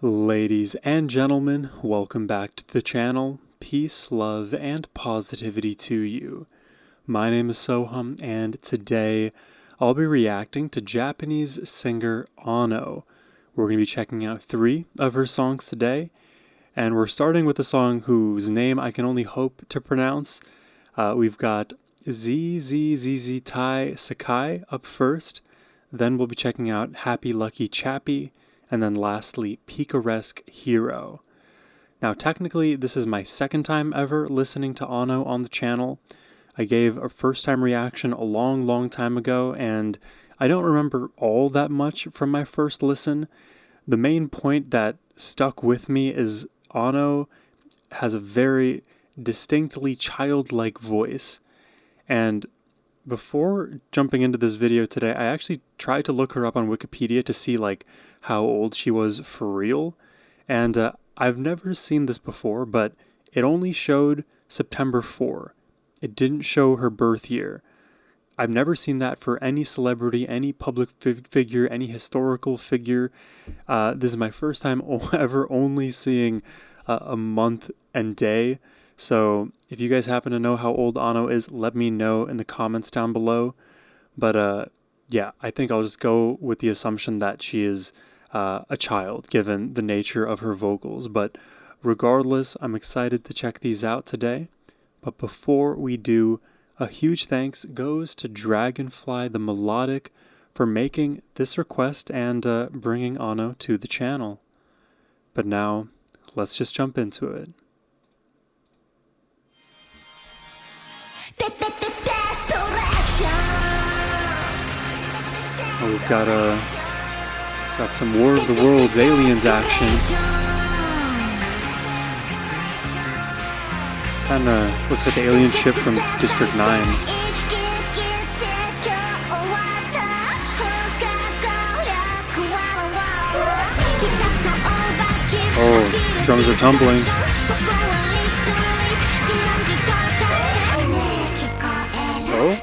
Ladies and gentlemen, welcome back to the channel. Peace, love, and positivity to you. My name is Sohum, and today I'll be reacting to Japanese singer Ano. We're going to be checking out 3 of her songs today, and we're starting with a song whose name I can only hope to pronounce. We've got ZZZZ Tai Sakai up first, then we'll be checking out Happy Lucky Chappie, and then lastly, Picaresque Hero. Now, technically, this is my second time ever listening to Ano on the channel. I gave a first-time reaction a long time ago, and I don't remember all that much from my first listen. The main point that stuck with me is Ano has a very distinctly childlike voice. And before jumping into this video today, I actually tried to look her up on Wikipedia to see how old she was for real. And I've never seen this before, but it only showed September 4. It didn't show her birth year. I've never seen that for any celebrity, any public figure, any historical figure. This is my first time ever only seeing a month and day. So if you guys happen to know how old Ano is, let me know in the comments down below. But yeah, I think I'll just go with the assumption that she is a child, given the nature of her vocals. But regardless, I'm excited to check these out today. But before we do, a huge thanks goes to Dragonfly the Melodic for making this request and bringing Ano to the channel. But now, let's just jump into it. Oh, we've got some War of the Worlds aliens action. Kinda looks like an alien ship from District 9. Oh, drums are tumbling. Oh?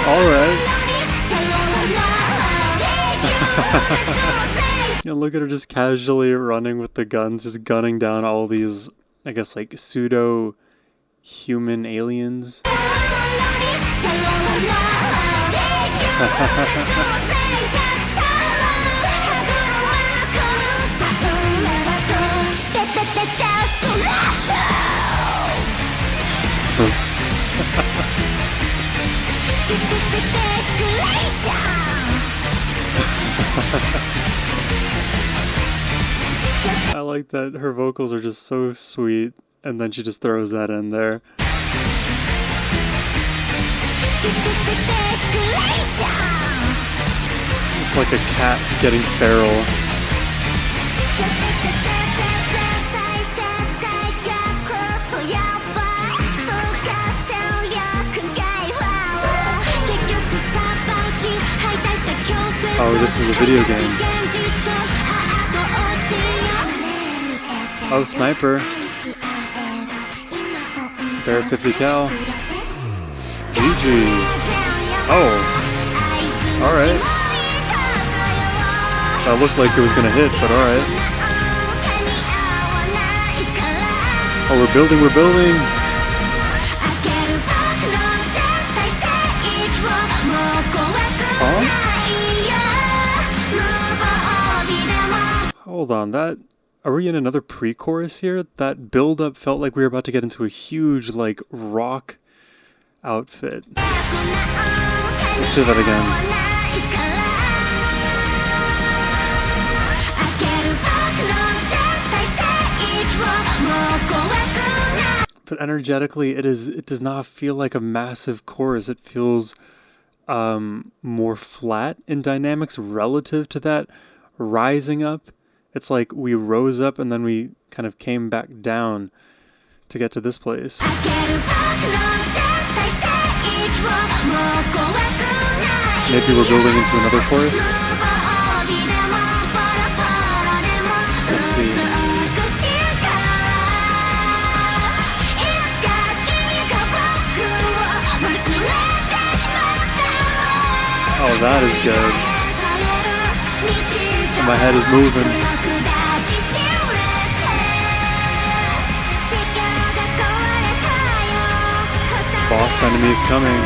Alright. You know, look at her just casually running with the guns, just gunning down all these, I guess, pseudo-human aliens. I like that her vocals are just so sweet, and then she just throws that in there. It's like a cat getting feral. Oh, this is a video game. Oh, sniper. Bear 50 cal. GG. Oh. Alright. That looked like it was gonna hit, but alright. Oh, we're building. Huh? Hold on, are we in another pre-chorus here? That build-up felt like we were about to get into a huge, rock outfit. Let's do that again. But energetically, it does not feel like a massive chorus. It feels more flat in dynamics relative to that rising up. It's like we rose up and then we kind of came back down to get to this place. Maybe we're building into another chorus. Let's see. Oh, that is good. So my head is moving. Boss enemy is coming.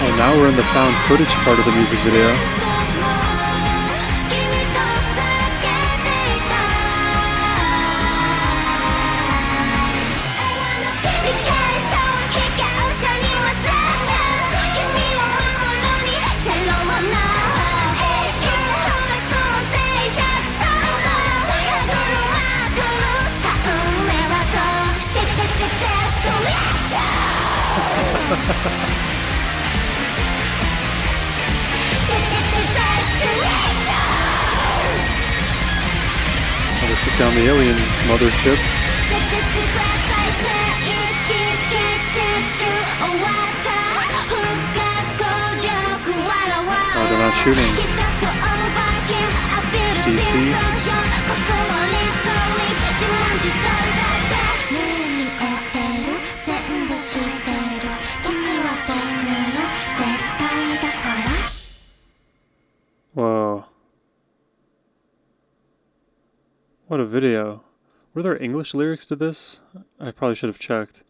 Oh, now we're in the found footage part of the music video. Oh, they took down the alien mothership. Oh, they're not shooting. DC. Whoa. What a video. Were there English lyrics to this? I probably should have checked.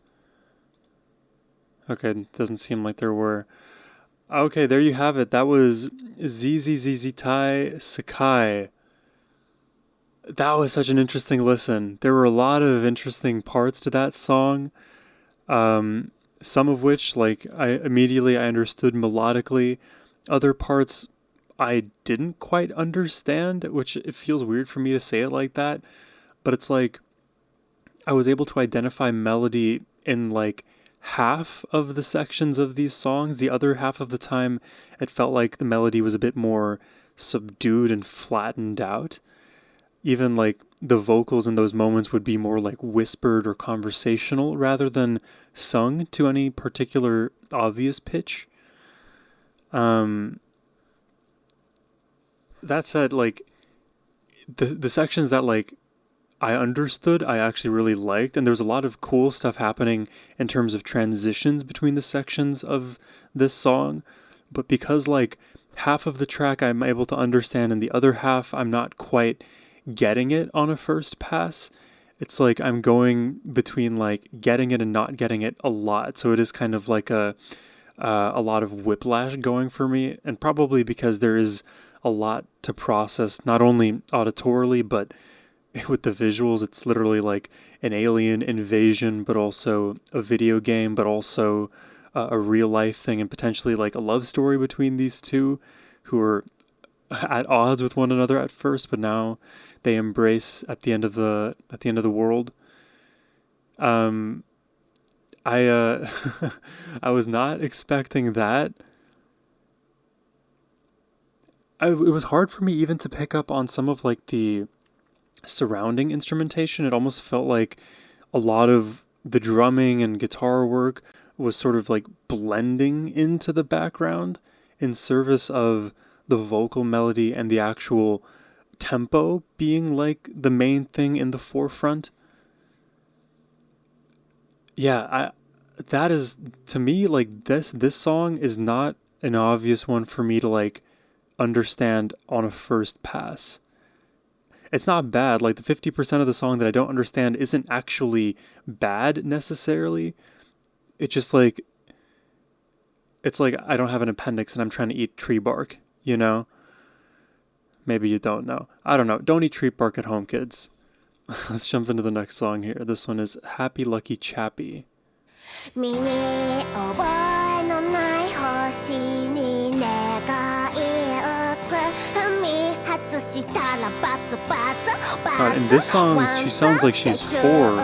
Okay, it doesn't seem like there were. Okay, there you have it. That was ZZZZ Tai Sakai. That was such an interesting listen. There were a lot of interesting parts to that song. Some of which, like, I immediately understood melodically. Other parts I didn't quite understand, which it feels weird for me to say it like that. But it's like I was able to identify melody in like half of the sections of these songs. The other half of the time, it felt like the melody was a bit more subdued and flattened out. Even like the vocals in those moments would be more like whispered or conversational rather than sung to any particular obvious pitch. That said, like the sections that like I understood, I actually really liked, and there's a lot of cool stuff happening in terms of transitions between the sections of this song. But because like half of the track I'm able to understand and the other half I'm not quite getting it on a first pass, it's like I'm going between like getting it and not getting it a lot. So it is kind of like a lot of whiplash going for me, and probably because there is a lot to process, not only auditorily, but with the visuals. It's literally like an alien invasion, but also a video game, but also a real life thing, and potentially like a love story between these two who are at odds with one another at first, but now they embrace at the end of the world. I I was not expecting that. It was hard for me even to pick up on some of like the surrounding instrumentation. It almost felt like a lot of the drumming and guitar work was sort of like blending into the background in service of the vocal melody and the actual tempo being like the main thing in the forefront. Yeah, that is, to me, like this song is not an obvious one for me to like understand on a first pass. It's not bad. Like the 50% of the song that I don't understand isn't actually bad necessarily. It's just like, it's like I don't have an appendix and I'm trying to eat tree bark, you know? Maybe you don't know. I don't know. Don't eat tree bark at home, kids. Let's jump into the next song here. This one is Happy Lucky Chappie. God, in this song, she sounds like she's 4.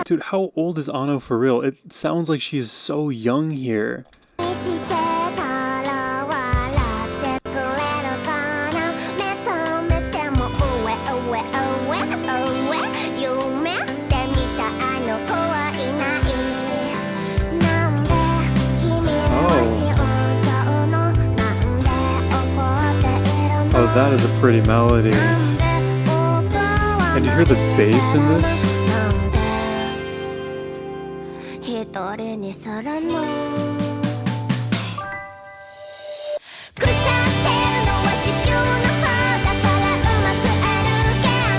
Dude, how old is Ano for real? It sounds like she's so young here. Oh, that is a pretty melody. And you hear the bass in this?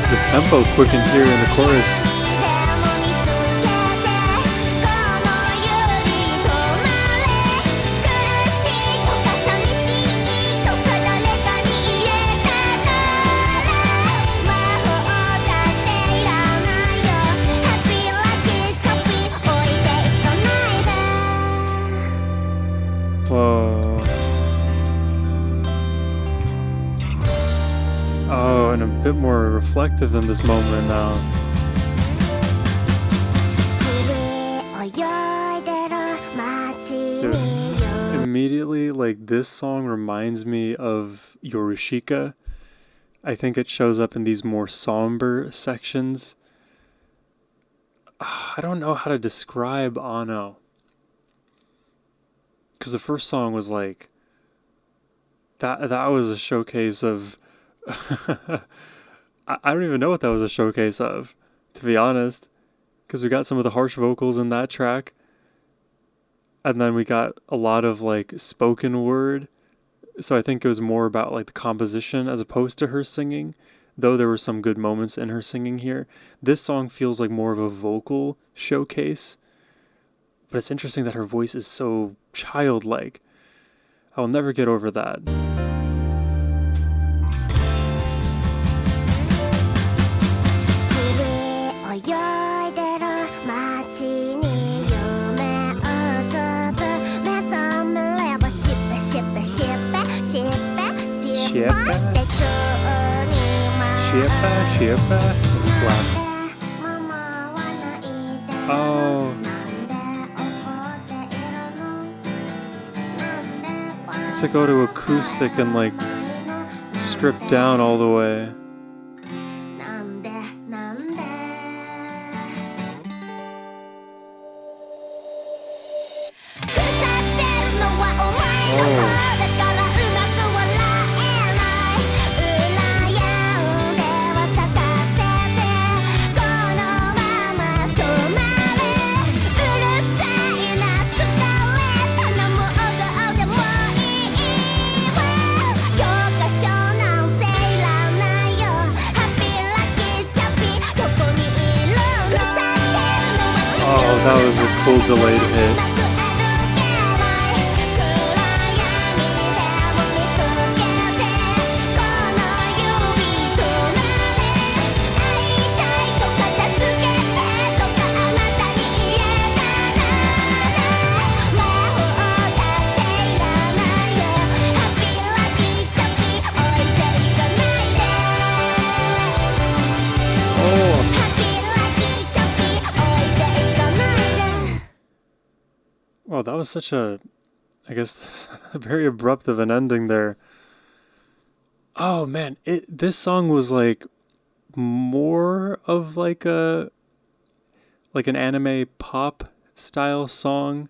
The tempo quickened here in the chorus. Whoa. Oh, and a bit more reflective in this moment now. Dude, immediately, like, this song reminds me of Yorushika. I think it shows up in these more somber sections. I don't know how to describe Ano. Because the first song was like, that was a showcase of, I don't even know what that was a showcase of, to be honest. Because we got some of the harsh vocals in that track. And then we got a lot of like spoken word. So I think it was more about like the composition as opposed to her singing. Though there were some good moments in her singing here. This song feels like more of a vocal showcase. But it's interesting that her voice is so childlike. I'll never get over that. Shippa. Slap. Oh. It's like go to acoustic and like strip down all the way. That was a cool delayed hit. Well, that was such a, I guess, a very abrupt of an ending there. Oh man, this song was like more of like an anime pop style song.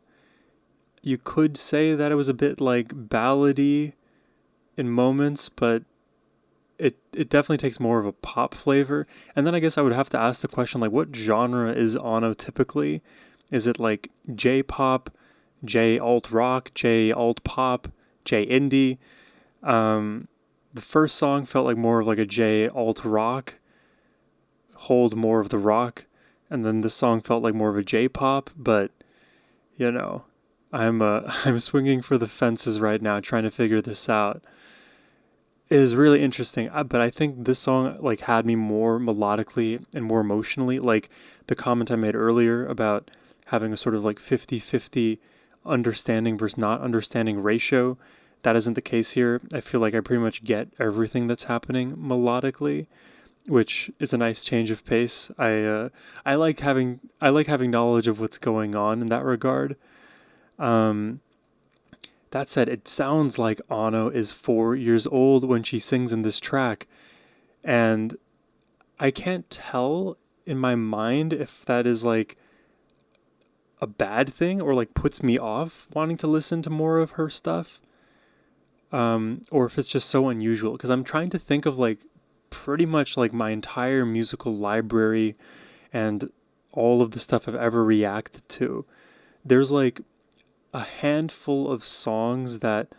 You could say that it was a bit like ballady in moments, but it definitely takes more of a pop flavor. And then I guess I would have to ask the question, like, what genre is Ano typically? Is it like J-pop, J-alt-rock, J-alt-pop, J-indie? The first song felt like more of like a J-alt-rock, hold more of the rock. And then this song felt like more of a J-pop, but, you know, I'm swinging for the fences right now, trying to figure this out. It is really interesting, but I think this song like had me more melodically and more emotionally. Like the comment I made earlier about having a sort of like 50-50 understanding versus not understanding ratio. That isn't the case here. I feel like I pretty much get everything that's happening melodically, which is a nice change of pace. I like having knowledge of what's going on in that regard. That said, it sounds like Ano is 4 years old when she sings in this track, and I can't tell in my mind if that is like a bad thing or like puts me off wanting to listen to more of her stuff. or if it's just so unusual. Because I'm trying to think of like pretty much like my entire musical library and all of the stuff I've ever reacted to. There's like a handful of songs that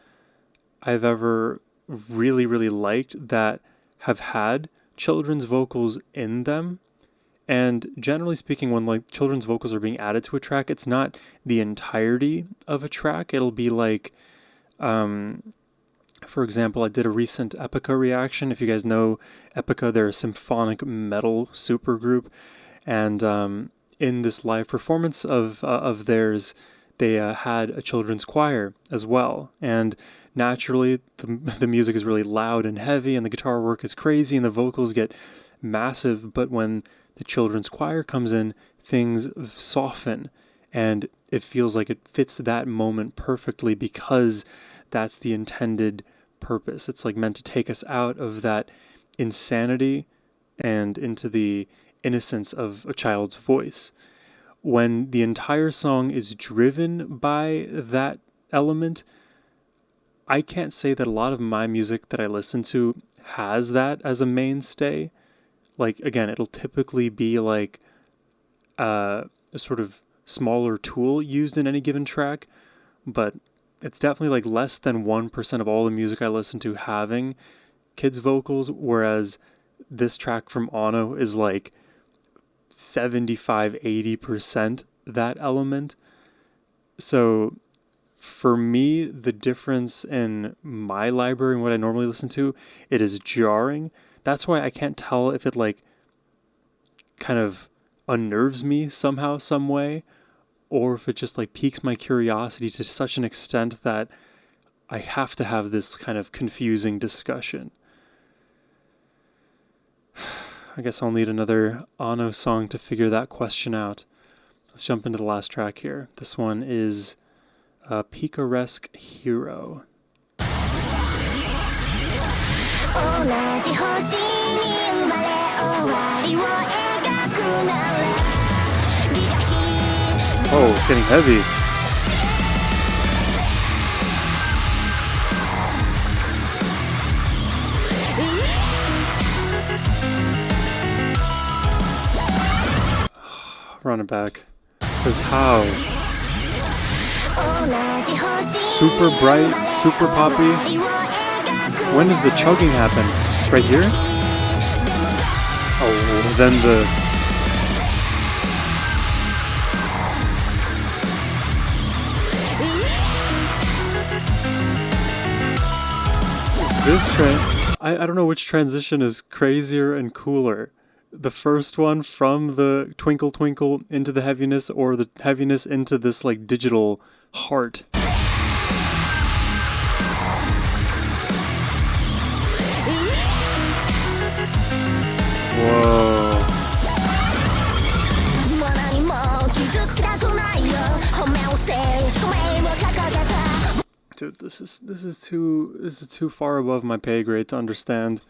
I've ever really, really liked that have had children's vocals in them. And generally speaking, when like children's vocals are being added to a track, it's not the entirety of a track. It'll be like, for example, I did a recent Epica reaction. If you guys know Epica, they're a symphonic metal supergroup. And in this live performance of theirs, they had a children's choir as well. And naturally, the music is really loud and heavy, and the guitar work is crazy, and the vocals get massive. But when the children's choir comes in, things soften, and it feels like it fits that moment perfectly because that's the intended purpose. It's like meant to take us out of that insanity and into the innocence of a child's voice. When the entire song is driven by that element, I can't say that a lot of my music that I listen to has that as a mainstay. Like, again, it'll typically be like a sort of smaller tool used in any given track, but it's definitely like less than 1% of all the music I listen to having kids' vocals, whereas this track from Ono is like 75-80% that element. So for me, the difference in my library and what I normally listen to, it is jarring. That's why I can't tell if it like kind of unnerves me somehow, some way, or if it just like piques my curiosity to such an extent that I have to have this kind of confusing discussion. I guess I'll need another Ano song to figure that question out. Let's jump into the last track here. This one is Picaresque Hero. Oh, it's getting heavy. Run it back. Because how? Super bright, super poppy. When does the chugging happen? Right here? Oh, then the... I don't know which transition is crazier and cooler. The first one from the twinkle twinkle into the heaviness, or the heaviness into this like digital heart. Whoa. Dude, this is too far above my pay grade to understand.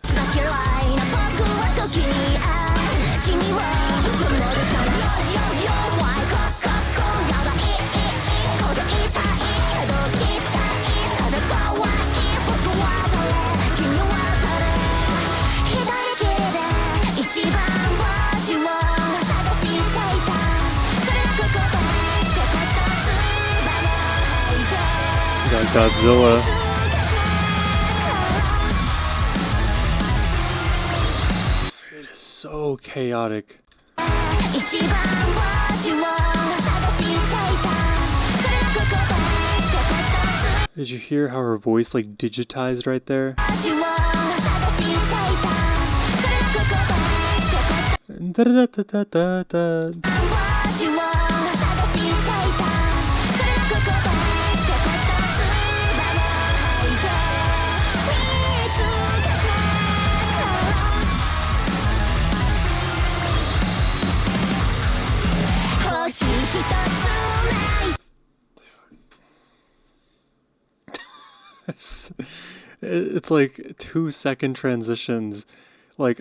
Godzilla. It is so chaotic. Did you hear how her voice like digitized right there? It's like 2-second transitions. Like,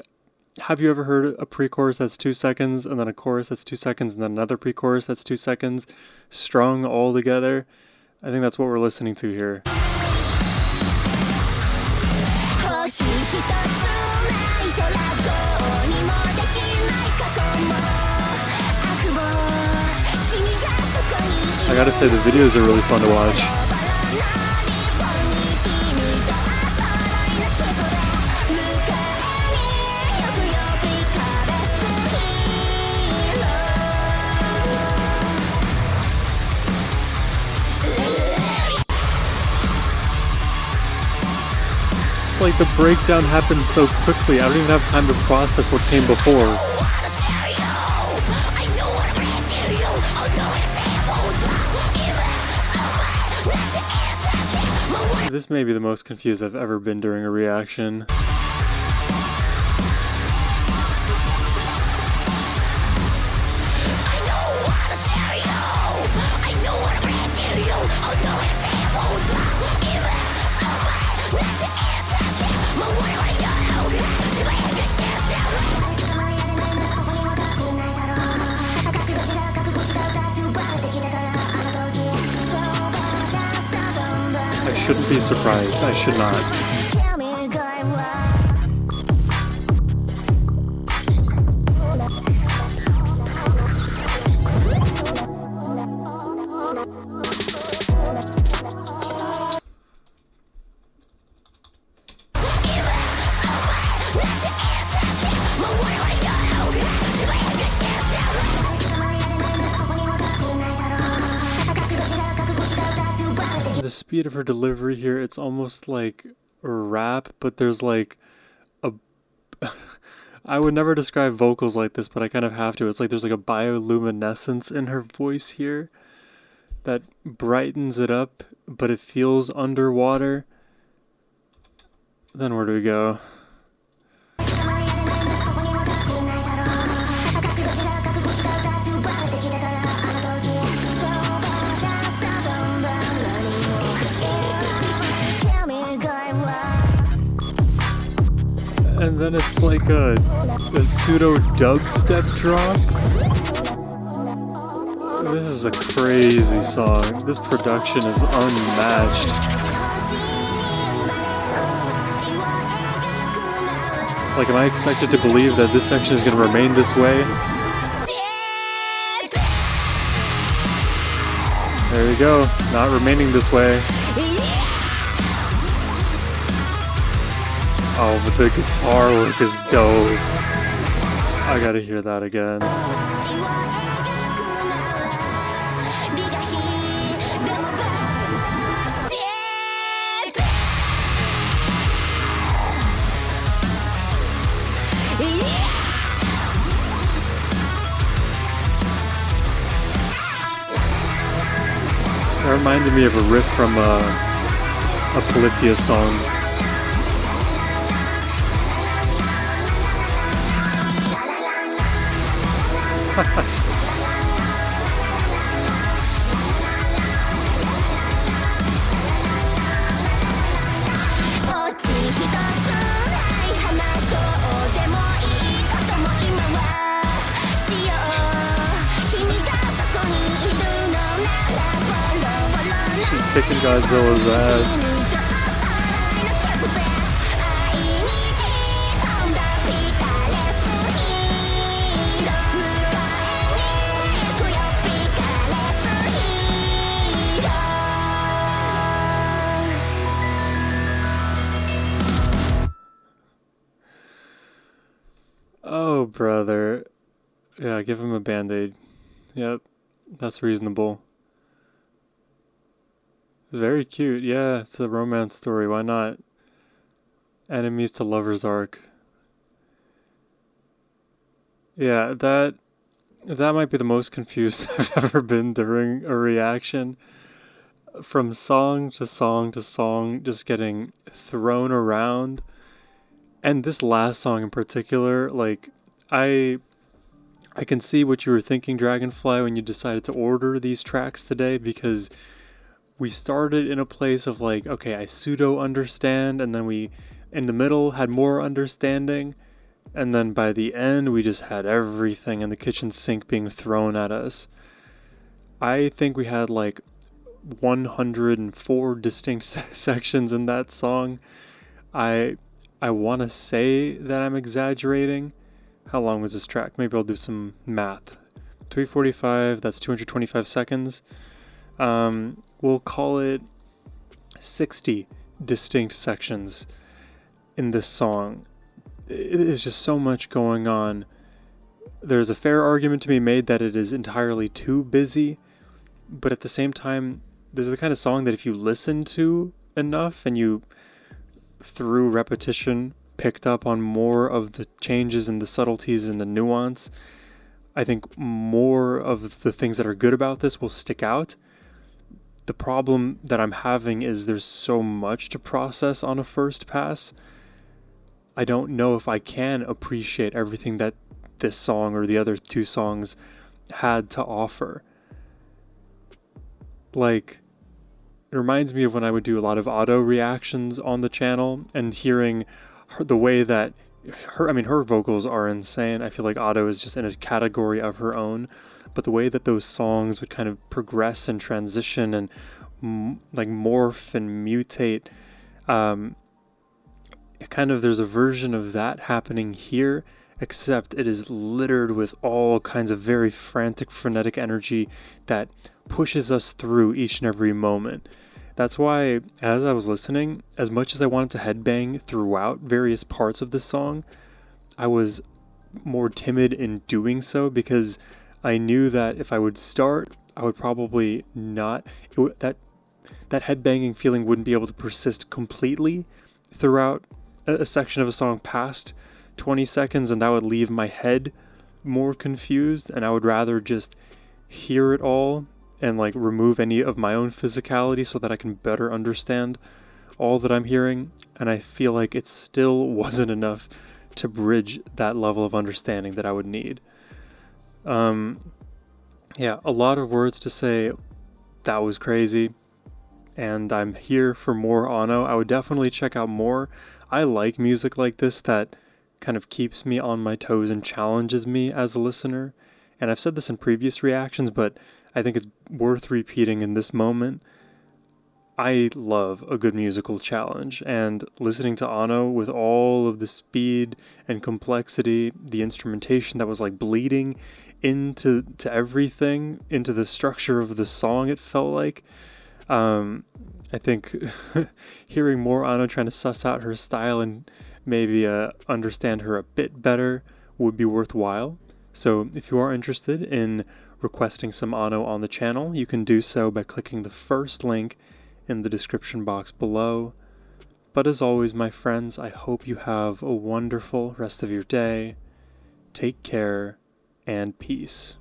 have you ever heard a pre-chorus that's 2 seconds, and then a chorus that's 2 seconds, and then another pre-chorus that's 2 seconds, strung all together? I think that's what we're listening to here. I gotta say, the videos are really fun to watch. It's like the breakdown happens so quickly, I don't even have time to process what came before. This may be the most confused I've ever been during a reaction. I shouldn't be surprised. I should not. The speed of her delivery here, it's almost like a rap, but there's like a... I would never describe vocals like this, but I kind of have to. It's like there's like a bioluminescence in her voice here that brightens it up, but it feels underwater. Then where do we go? And then it's like a pseudo dubstep drop. This is a crazy song. This production is unmatched. Like, am I expected to believe that this section is going to remain this way? There you go. Not remaining this way. Oh, but the guitar work is dope. I gotta hear that again. That reminded me of a riff from a Polyphia song. She's kicking Godzilla's ass. Oh, brother. Yeah, give him a band-aid. Yep, that's reasonable. Very cute, yeah, it's a romance story, why not? Enemies to lovers arc. Yeah, that might be the most confused I've ever been during a reaction. From song to song to song, just getting thrown around. And this last song in particular, like, I can see what you were thinking, Dragonfly, when you decided to order these tracks today, because we started in a place of like, okay, I pseudo understand, and then we, in the middle, had more understanding, and then by the end, we just had everything in the kitchen sink being thrown at us. I think we had like 104 distinct sections in that song. I want to say that I'm exaggerating. How long was this track? Maybe I'll do some math. 3:45, that's 225 seconds. We'll call it 60 distinct sections in this song. It is just so much going on. There's a fair argument to be made that it is entirely too busy, but at the same time, this is the kind of song that if you listen to enough and you, through repetition, picked up on more of the changes and the subtleties and the nuance, I think more of the things that are good about this will stick out. The problem that I'm having is there's so much to process on a first pass. I don't know if I can appreciate everything that this song or the other two songs had to offer. Like, it reminds me of when I would do a lot of auto reactions on the channel and hearing the way that her vocals are insane. I feel like Otto is just in a category of her own, but the way that those songs would kind of progress and transition and like morph and mutate, there's a version of that happening here, except it is littered with all kinds of very frantic, frenetic energy that pushes us through each and every moment. That's why, as I was listening, as much as I wanted to headbang throughout various parts of this song, I was more timid in doing so because I knew that if I would start, I would probably not, that headbanging feeling wouldn't be able to persist completely throughout a section of a song past 20 seconds, and that would leave my head more confused, and I would rather just hear it all and like remove any of my own physicality so that I can better understand all that I'm hearing. And I feel like it still wasn't enough to bridge that level of understanding that I would need. A lot of words to say. That was crazy, and I'm here for more Ono. I would definitely check out more. I like music like this that kind of keeps me on my toes and challenges me as a listener. And I've said this in previous reactions, but I think it's worth repeating in this moment. I love a good musical challenge, and listening to Ono with all of the speed and complexity, the instrumentation that was like bleeding into everything, into the structure of the song, it felt like. I think hearing more Ano trying to suss out her style and maybe understand her a bit better would be worthwhile. So if you are interested in requesting some Ano on the channel, you can do so by clicking the first link in the description box below. But as always, my friends, I hope you have a wonderful rest of your day. Take care and peace.